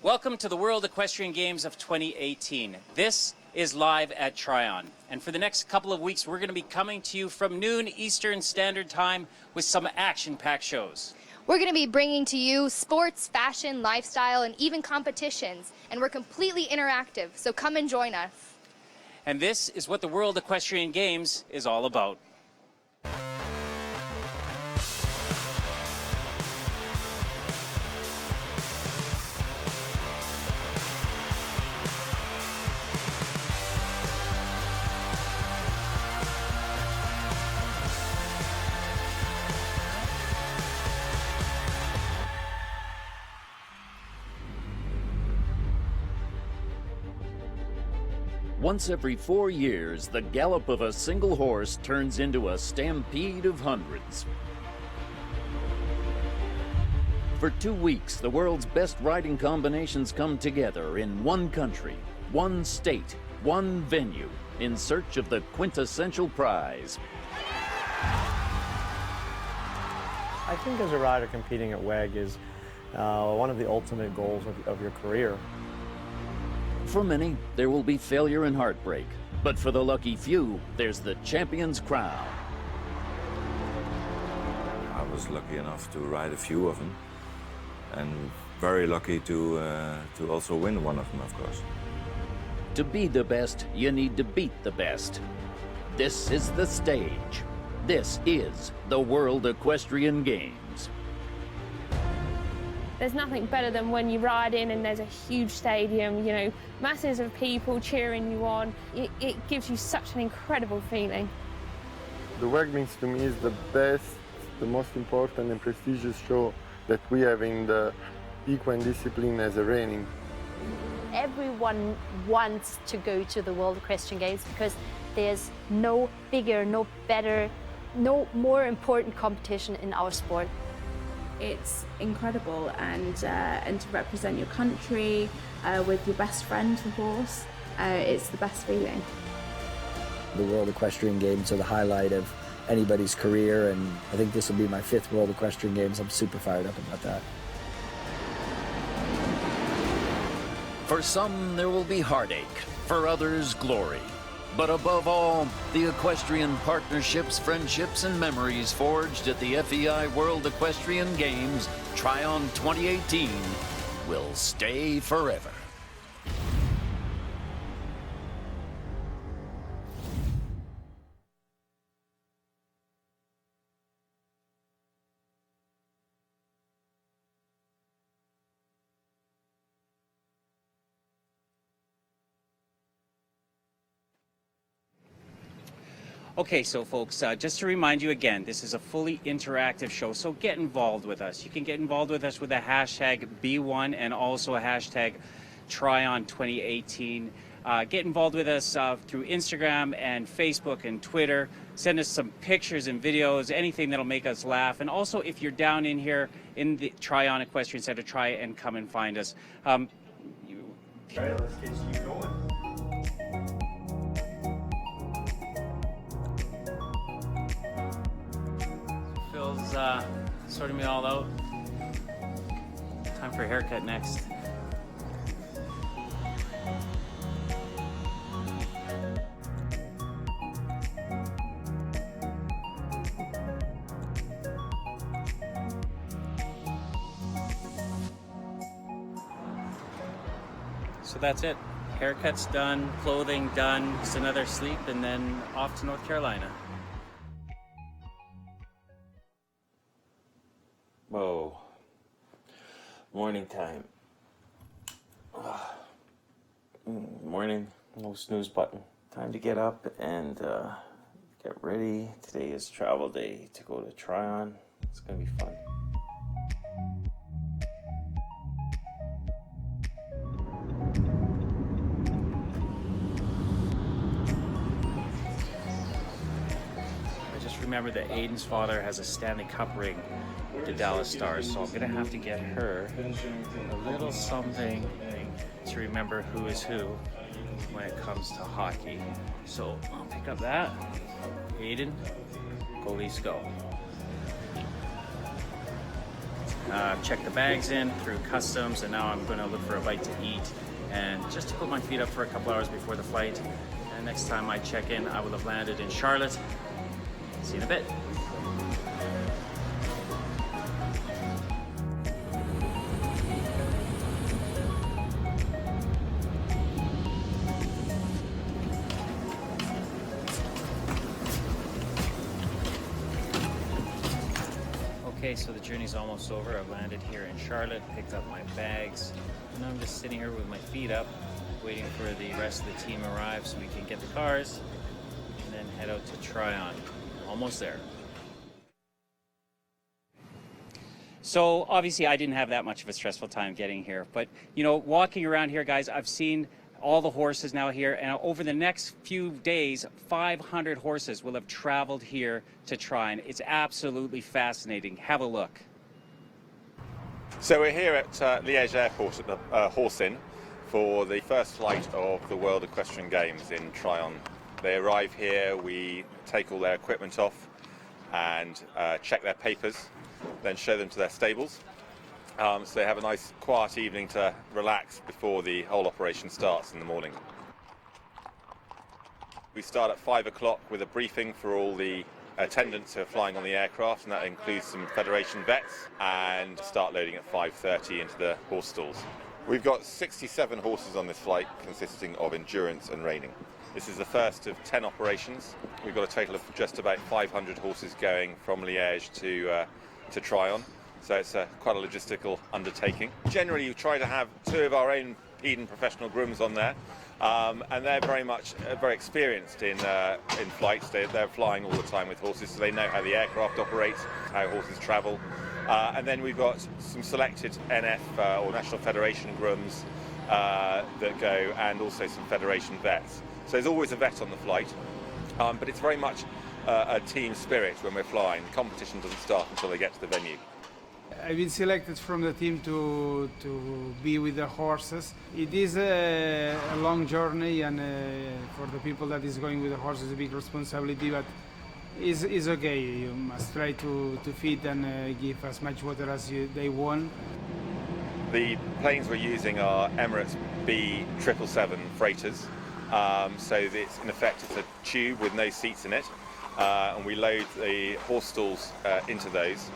Welcome to the World Equestrian Games of 2018. This is live at Tryon. And for the next couple of weeks, we're going to be coming to you from noon Eastern Standard Time with some action-packed shows. We're going to be bringing to you sports, fashion, lifestyle, and even competitions. And we're completely interactive, so come and join us. And this is what the World Equestrian Games is all about. Once every 4 years, the gallop of a single horse turns into a stampede of hundreds. For 2 weeks, the world's best riding combinations come together in one country, one state, one venue, in search of the quintessential prize. I think as a rider, competing at WEG is one of the ultimate goals of your career. For many, there will be failure and heartbreak. But for the lucky few, there's the champion's crown. I was lucky enough to ride a few of them, and very lucky to also win one of them, of course. To be the best, you need to beat the best. This is the stage. This is the World Equestrian Games. There's nothing better than when you ride in and there's a huge stadium, you know, masses of people cheering you on. It gives you such an incredible feeling. The WEG means to me is the best, the most important and prestigious show that we have in the equine discipline as a reining. Everyone wants to go to the World Equestrian Games because there's no bigger, no better, no more important competition in our sport. It's incredible, and to represent your country with your best friend, the horse, it's the best feeling. The World Equestrian Games are the highlight of anybody's career, and I think this will be my 5th World Equestrian Games. I'm super fired up about that. For some, there will be heartache. For others, glory. But above all, the equestrian partnerships, friendships, and memories forged at the FEI World Equestrian Games, Tryon 2018, will stay forever. Okay, so folks, just to remind you again, this is a fully interactive show, so get involved with us. You can get involved with us with a hashtag B1 and also a hashtag Tryon 2018. Get involved with us through Instagram and Facebook and Twitter. Send us some pictures and videos, anything that'll make us laugh. And also, if you're down in here in the Tryon Equestrian Center, try and come and find us. All right, let's get you going. Phil's sorting me all out. Time for a haircut next. So that's it. Haircut's done, clothing done, just another sleep, and then off to North Carolina. Whoa. Morning time. Morning. No snooze button. Time to get up and get ready. Today is travel day to go to Tryon. It's gonna be fun. I just remember that Ayden's father has a Stanley Cup ring with the Dallas Stars, so I'm gonna have to get her a little something to remember who is who when it comes to hockey. So I'll pick up that. Ayden, go Leafs go. checked the bags in through customs, and now I'm going to look for a bite to eat and just to put my feet up for a couple hours before the flight. And next time I check in, I will have landed in Charlotte. See you in a bit. Okay, so the journey's almost over. I've landed here in Charlotte, picked up my bags, and I'm just sitting here with my feet up, waiting for the rest of the team to arrive so we can get the cars and then head out to Tryon. Almost there. So obviously I didn't have that much of a stressful time getting here, but you know, walking around here, guys, I've seen all the horses now here, and over the next few days, 500 horses will have traveled here to Tryon. It's absolutely fascinating. Have a look. So we're here at Liège Airport at the Horse Inn for the first flight of the World Equestrian Games in Tryon. They arrive here, we take all their equipment off and check their papers, then show them to their stables. So they have a nice quiet evening to relax before the whole operation starts in the morning. We start at 5 o'clock with a briefing for all the attendants who are flying on the aircraft, and that includes some Federation vets, and start loading at 5:30 into the horse stalls. We've got 67 horses on this flight, consisting of endurance and reining. This is the first of 10 operations. We've got a total of just about 500 horses going from Liège to Tryon. So it's quite a logistical undertaking. Generally, we try to have 2 of our own Ayden professional grooms on there, and they're very experienced in flights. They're flying all the time with horses, so they know how the aircraft operates, how horses travel. And then we've got some selected NF or National Federation grooms that go, and also some Federation vets. So there's always a vet on the flight, but it's very much a team spirit when we're flying. The competition doesn't start until they get to the venue. I've been selected from the team to be with the horses. It is a long journey, and for the people that is going with the horses, a big responsibility, but it's okay. You must try to feed and give as much water as they want. The planes we're using are Emirates B777 freighters, so it's in effect it's a tube with no seats in it, and we load the horse stalls into those.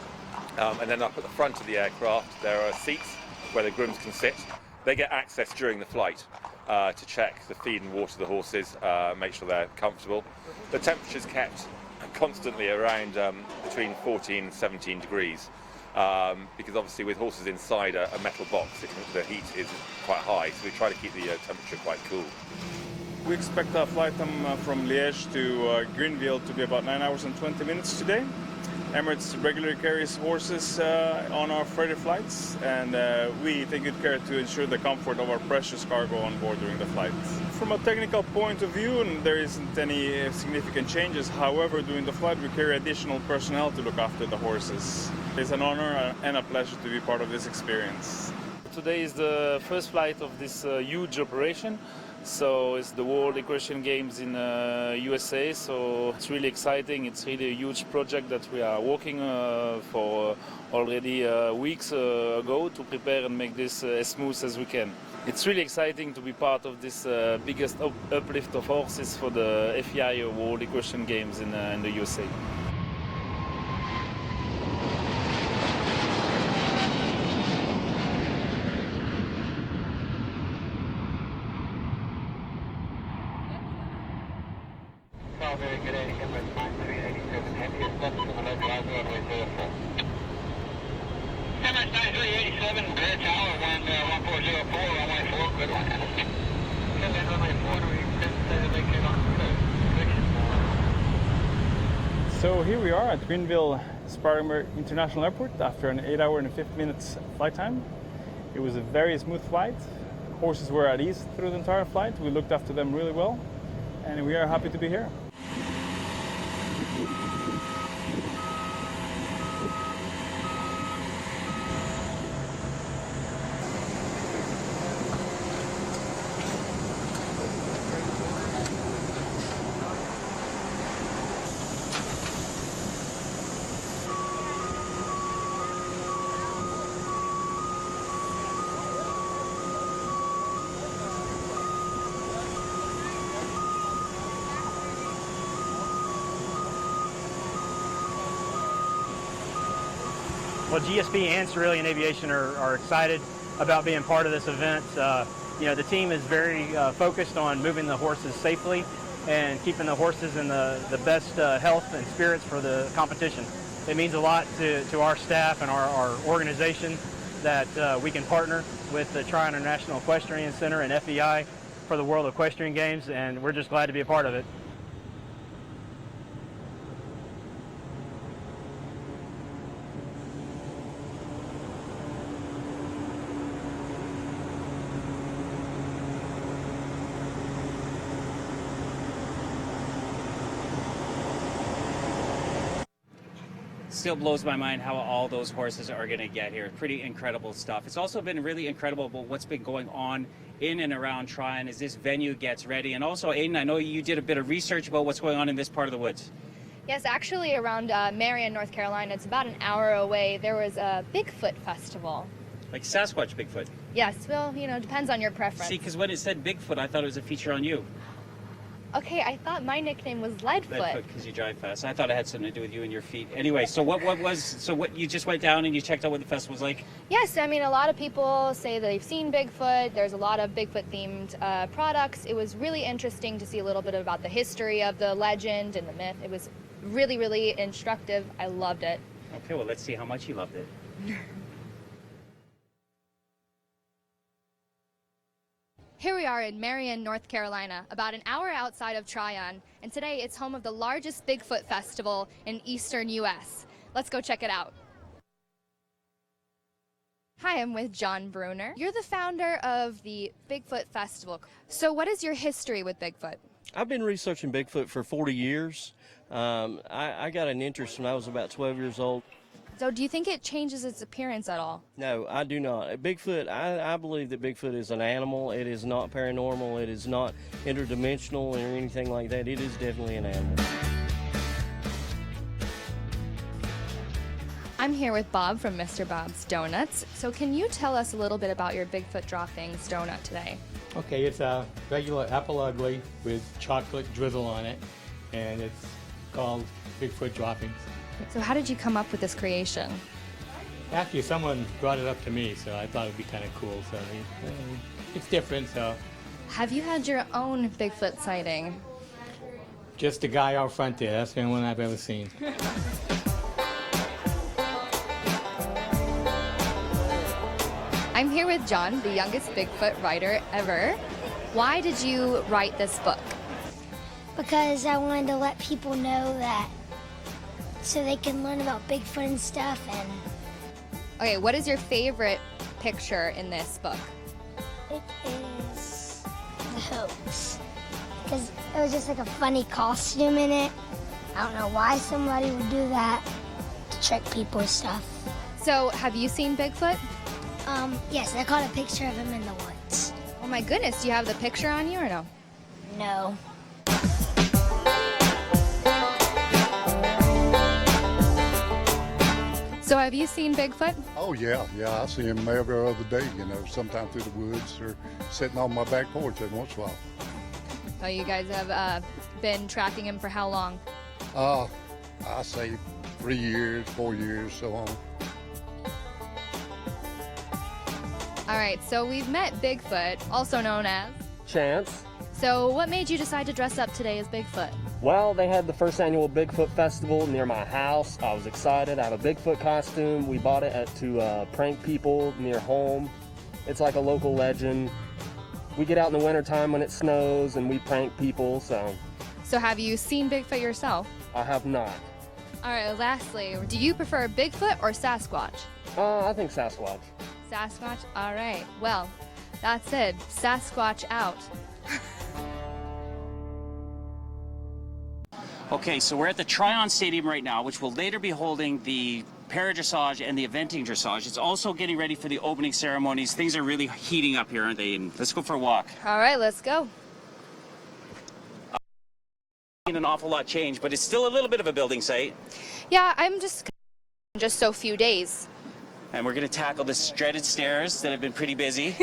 And then up at the front of the aircraft there are seats where the grooms can sit. They get access during the flight to check the feed and water the horses, make sure they're comfortable. The temperature's kept constantly around between 14 and 17 degrees because obviously with horses inside a metal box the heat is quite high, so we try to keep the temperature quite cool. We expect our flight from Liège to Greenville to be about 9 hours and 20 minutes today. Emirates regularly carries horses on our freighter flights, and we take good care to ensure the comfort of our precious cargo on board during the flight. From a technical point of view, there isn't any significant changes. However, during the flight we carry additional personnel to look after the horses. It's an honor and a pleasure to be part of this experience. Today is the first flight of this huge operation. So it's the World Equestrian Games in USA, so it's really exciting. It's really a huge project that we are working for already weeks ago to prepare and make this as smooth as we can. It's really exciting to be part of this biggest uplift of horses for the FEI World Equestrian Games in the USA. So here we are at Greenville Spartanburg International Airport after an 8 hour and 50 minutes flight time. It was a very smooth flight. Horses were at ease through the entire flight. We looked after them really well, and we are happy to be here. Well, GSP and Cerulean Aviation are excited about being part of this event. You know, the team is very focused on moving the horses safely and keeping the horses in the best health and spirits for the competition. It means a lot to our staff and our organization that we can partner with the Tryon International Equestrian Center and FEI for the World Equestrian Games, and we're just glad to be a part of it. Still blows my mind how all those horses are going to get here. Pretty incredible stuff. It's also been really incredible about what's been going on in and around Tryon as this venue gets ready. And also, Ayden, I know you did a bit of research about what's going on in this part of the woods. Yes, actually around Marion, North Carolina, it's about an hour away, there was a Bigfoot Festival. Like Sasquatch Bigfoot? Yes, well, you know, depends on your preference. See, because when it said Bigfoot, I thought it was a feature on you. Okay, I thought my nickname was Leadfoot. Because you drive fast. I thought it had something to do with you and your feet. Anyway, so what you just went down and you checked out what the festival's like? Yes, I mean, a lot of people say that they've seen Bigfoot. There's a lot of Bigfoot-themed products. It was really interesting to see a little bit about the history of the legend and the myth. It was really, really instructive. I loved it. Okay, well, let's see how much you loved it. Here we are in Marion, North Carolina, about an hour outside of Tryon, and today it's home of the largest Bigfoot Festival in eastern U.S. Let's go check it out. Hi, I'm with John Bruner. You're the founder of the Bigfoot Festival. So what is your history with Bigfoot? I've been researching Bigfoot for 40 years. I got an interest when I was about 12 years old. So do you think it changes its appearance at all? No, I do not. Bigfoot, I believe that Bigfoot is an animal. It is not paranormal. It is not interdimensional or anything like that. It is definitely an animal. I'm here with Bob from Mr. Bob's Donuts. So can you tell us a little bit about your Bigfoot Droppings donut today? Okay, it's a regular apple ugly with chocolate drizzle on it, and it's called Bigfoot Droppings. So how did you come up with this creation? Actually, someone brought it up to me, so I thought it'd be kind of cool. So it's different. So. Have you had your own Bigfoot sighting? Just the guy out front there. That's the only one I've ever seen. I'm here with John, the youngest Bigfoot writer ever. Why did you write this book? Because I wanted to let people know that so they can learn about Bigfoot and stuff. And okay, what is your favorite picture in this book? It is the hoax, because it was just like a funny costume in it. I don't know why somebody would do that to trick people and stuff. So have you seen Bigfoot? Yes, I caught a picture of him in the woods. Oh my goodness, do you have the picture on you or no? No. So have you seen Bigfoot? Oh yeah, I see him every other day, you know, sometimes through the woods or sitting on my back porch every once in a while. Oh, you guys have been tracking him for how long? I say 3 years, 4 years, so on. All right, so we've met Bigfoot, also known as Chance. So what made you decide to dress up today as Bigfoot? Well, they had the first annual Bigfoot Festival near my house. I was excited. I have a Bigfoot costume. We bought it to prank people near home. It's like a local legend. We get out in the wintertime when it snows and we prank people, so. So have you seen Bigfoot yourself? I have not. All right, lastly, do you prefer Bigfoot or Sasquatch? I think Sasquatch. Sasquatch? All right, well, that's it. Sasquatch out. Okay, so we're at the Tryon Stadium right now, which will later be holding the para-dressage and the eventing dressage. It's also getting ready for the opening ceremonies. Things are really heating up here, aren't they? And let's go for a walk. All right, let's go. An awful lot changed, but it's still a little bit of a building site. Yeah, I'm just so few days. And we're going to tackle the dreaded stairs that have been pretty busy.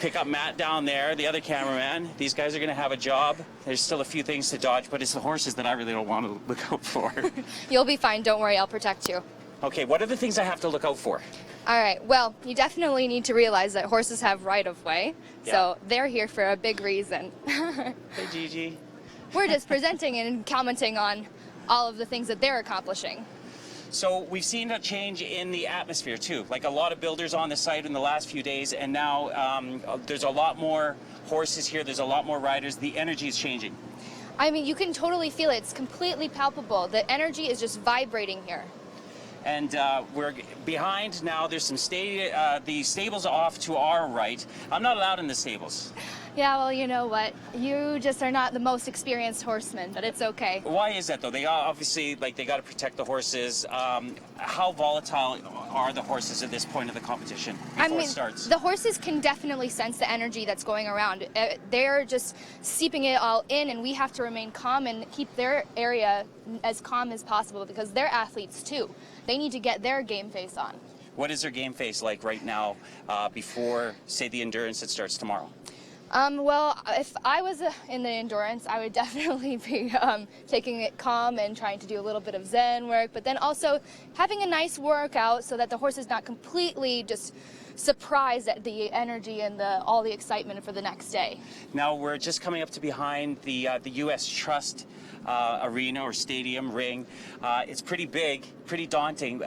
Pick up Matt down there, the other cameraman. These guys are going to have a job. There's still a few things to dodge, but it's the horses that I really don't want to look out for. You'll be fine. Don't worry. I'll protect you. Okay, what are the things I have to look out for? All right, well, you definitely need to realize that horses have right-of-way, Yeah. so they're here for a big reason. Hey, Gigi. We're just presenting and commenting on all of the things that they're accomplishing. So we've seen a change in the atmosphere too. Like a lot of builders on the site in the last few days, and now there's a lot more horses here. There's a lot more riders. The energy is changing. I mean, you can totally feel it. It's completely palpable. The energy is just vibrating here. And we're behind now. There's some the stables off to our right. I'm not allowed in the stables. Yeah, well, you know what? You just are not the most experienced horseman, but it's okay. Why is that though? They obviously, like, they got to protect the horses. How volatile are the horses at this point of the competition before it starts? The horses can definitely sense the energy that's going around. They're just seeping it all in, and we have to remain calm and keep their area as calm as possible because they're athletes too. They need to get their game face on. What is their game face like right now before, say, the endurance that starts tomorrow? Well, if I was in the endurance, I would definitely be taking it calm and trying to do a little bit of Zen work, but then also having a nice workout so that the horse is not completely just surprised at the energy and all the excitement for the next day. Now we're just coming up to behind the U.S. Trust arena or stadium ring. It's pretty big, pretty daunting.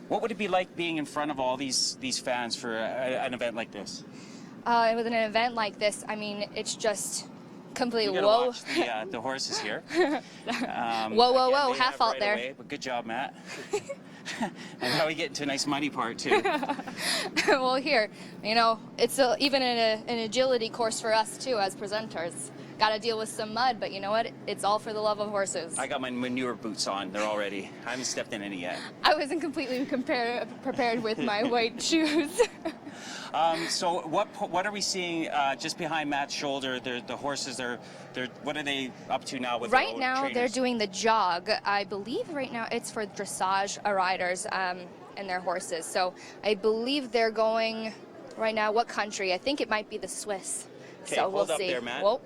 What would it be like being in front of all these fans for an event like this? With an event like this, I mean, it's just completely You gotta whoa. watch the horses here. Whoa, half fault right there. Away, but good job, Matt. And now we get into a nice muddy part too. Well, here, you know, it's even an agility course for us too as presenters. Got to deal with some mud, but you know what? It's all for the love of horses. I got my manure boots on. They're all ready. I haven't stepped in any yet. I wasn't completely prepared with my white shoes. So what are we seeing just behind Matt's shoulder? The horses are what are they up to now with Right their now, trainers? they're doing the jog. I believe right now it's for dressage riders and their horses. So I believe they're going right now. What country? I think it might be the Swiss. Okay, so hold we'll up see. there, Matt. Whoa,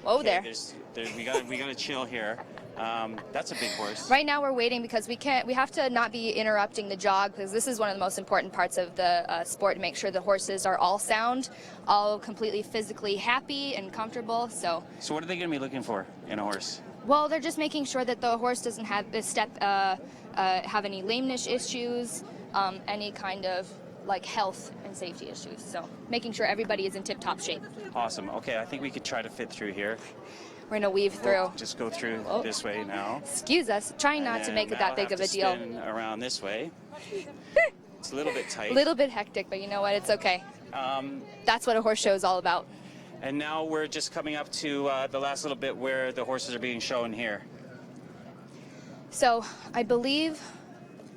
Okay, there. we gotta chill here. That's a big horse. Right now we're waiting because we have to not be interrupting the jog because this is one of the most important parts of the sport to make sure the horses are all sound, all completely physically happy and comfortable. So what are they gonna be looking for in a horse? well, they're just making sure that the horse doesn't have have any lameness issues, any kind of like health and safety issues. So making sure everybody is in tip-top shape. Awesome. Okay, I think we could try to fit through here. We're gonna weave through. We'll just go through this way now. Excuse us, trying not to make it that big of a deal. Spin around this way. It's a little bit tight. A little bit hectic, but you know what? It's okay. That's what a horse show is all about. And now we're just coming up to the last little bit where the horses are being shown here. So I believe,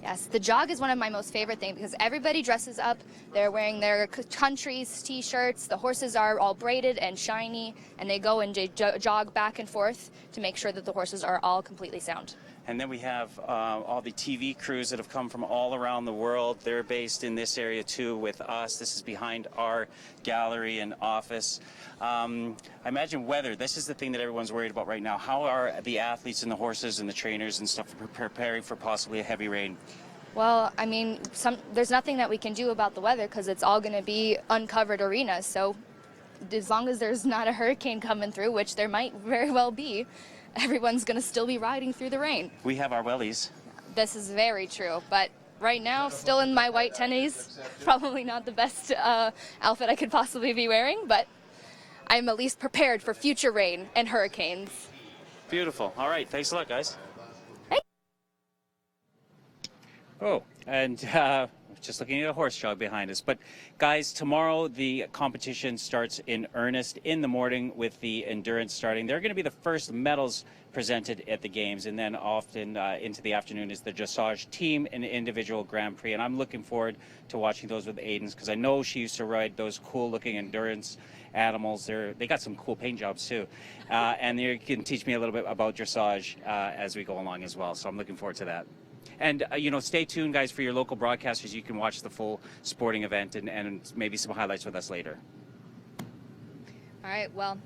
yes, the jog is one of my most favorite things because everybody dresses up. They're wearing their country's t-shirts. The horses are all braided and shiny, and they go and jog back and forth to make sure that the horses are all completely sound. And then we have all the TV crews that have come from all around the world. They're based in this area too with us. This is behind our gallery and office. I imagine weather. This is the thing that everyone's worried about right now. How are the athletes and the horses and the trainers and stuff preparing for possibly a heavy rain? Well, I mean, there's nothing that we can do about the weather because it's all going to be uncovered arenas. So as long as there's not a hurricane coming through, which there might very well be, everyone's going to still be riding through the rain. We have our wellies. This is very true, but right now, still in my white tennies. Probably not the best outfit I could possibly be wearing, but I'm at least prepared for future rain and hurricanes. Beautiful. All right. Thanks a lot, guys. Hey. Oh, and just looking at a horse jog behind us. But guys, tomorrow the competition starts in earnest in the morning with the endurance starting. They're going to be the first medals presented at the games, and then often into the afternoon is the dressage team and individual Grand Prix. And I'm looking forward to watching those with Ayden's because I know she used to ride those cool looking endurance animals. They got some cool paint jobs too, and they can teach me a little bit about dressage as we go along as well. So I'm looking forward to that. And, you know, stay tuned, guys, for your local broadcasters. You can watch the full sporting event and maybe some highlights with us later. All right, well,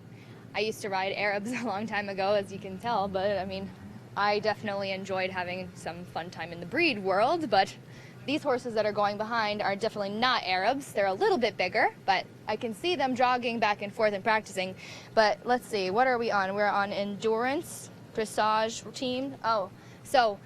I used to ride Arabs a long time ago, as you can tell, but I mean, I definitely enjoyed having some fun time in the breed world, but these horses that are going behind are definitely not Arabs. They're a little bit bigger, but I can see them jogging back and forth and practicing. But let's see, what are we on? We're on endurance, dressage team. Oh, so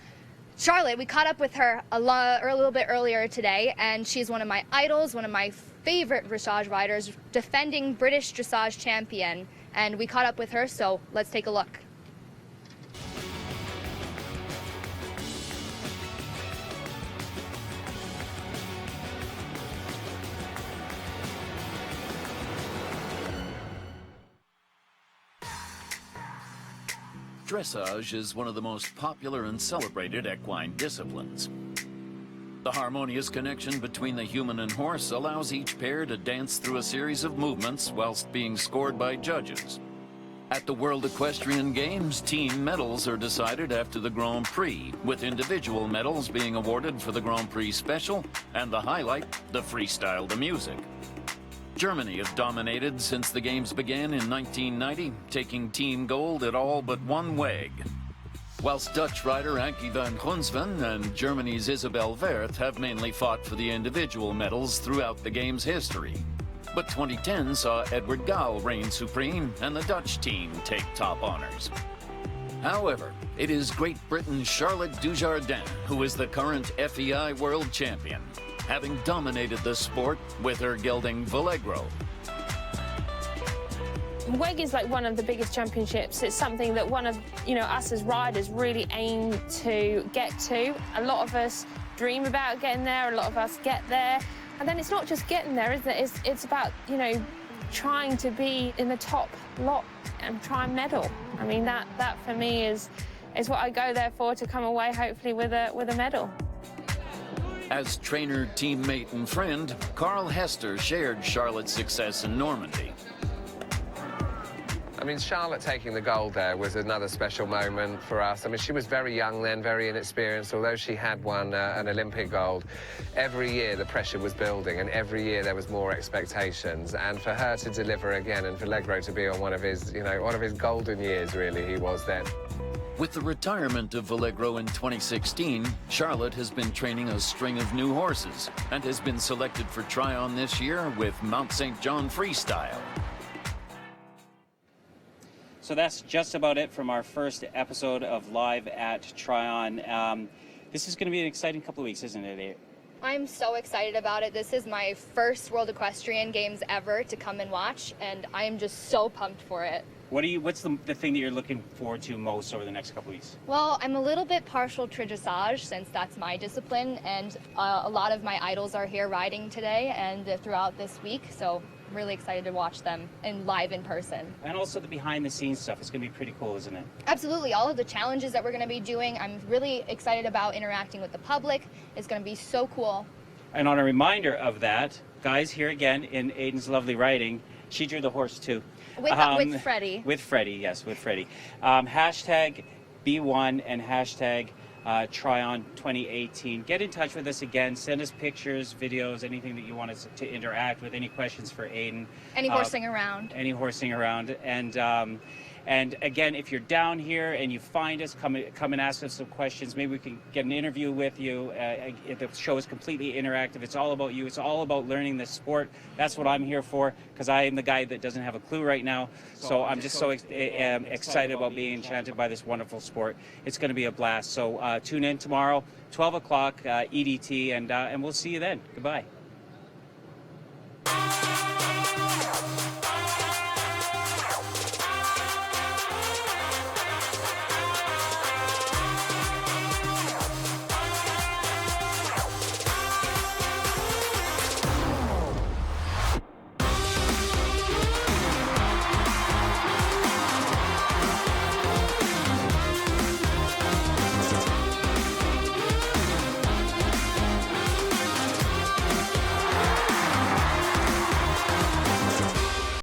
Charlotte, we caught up with her a little bit earlier today, and she's one of my idols, one of my favorite dressage riders, defending British dressage champion. And we caught up with her, so let's take a look. Dressage is one of the most popular and celebrated equine disciplines. The harmonious connection between the human and horse allows each pair to dance through a series of movements whilst being scored by judges. At the World Equestrian Games, team medals are decided after the Grand Prix, with individual medals being awarded for the Grand Prix Special and the highlight, the freestyle to music. Germany have dominated since the games began in 1990, taking team gold at all but one WEG. Whilst Dutch rider Ankie van Grunsven and Germany's Isabel Werth have mainly fought for the individual medals throughout the game's history. But 2010 saw Edward Gall reign supreme and the Dutch team take top honors. However, it is Great Britain's Charlotte Dujardin who is the current FEI World Champion, having dominated the sport with her gelding Vallegro. WEG is like one of the biggest championships. It's something that one of, us as riders really aim to get to. A lot of us dream about getting there, a lot of us get there. And then it's not just getting there, is it? It's about, trying to be in the top lot and try and medal. I mean, that for me is what I go there for, to come away hopefully with a medal. As trainer, teammate, and friend, Carl Hester shared Charlotte's success in Normandy. I mean, Charlotte taking the gold there was another special moment for us. I mean, she was very young then, very inexperienced. Although she had won an Olympic gold, every year the pressure was building, and every year there was more expectations. And for her to deliver again, and for Vallegro to be on one of his, one of his golden years, really, he was then. With the retirement of Vallegro in 2016, Charlotte has been training a string of new horses and has been selected for Tryon this year with Mount St. John Freestyle. So that's just about it from our first episode of Live at Tryon. This is going to be an exciting couple of weeks, isn't it? I'm so excited about it. This is my first World Equestrian Games ever to come and watch, and I am just so pumped for it. What's the thing that you're looking forward to most over the next couple of weeks? Well, I'm a little bit partial to dressage since that's my discipline, and a lot of my idols are here riding today and throughout this week, so I'm really excited to watch them live in person. And also the behind the scenes stuff. It's going to be pretty cool, isn't it? Absolutely. All of the challenges that we're going to be doing, I'm really excited about interacting with the public. It's going to be so cool. And on a reminder of that, guys, here again in Ayden's lovely riding, she drew the horse too. With Freddie. With Freddie, yes, with Freddie. Hashtag B1 and hashtag Tryon 2018. Get in touch with us again. Send us pictures, videos, anything that you want us to interact with. Any questions for Ayden. Any horsing around. Any horsing around. And again, if you're down here and you find us, come and ask us some questions. Maybe we can get an interview with you. The show is completely interactive. It's all about you. It's all about learning this sport. That's what I'm here for, because I am the guy that doesn't have a clue right now. So I'm just so excited about being enchanted by this wonderful sport. It's going to be a blast. So tune in tomorrow, 12 o'clock EDT, and we'll see you then. Goodbye.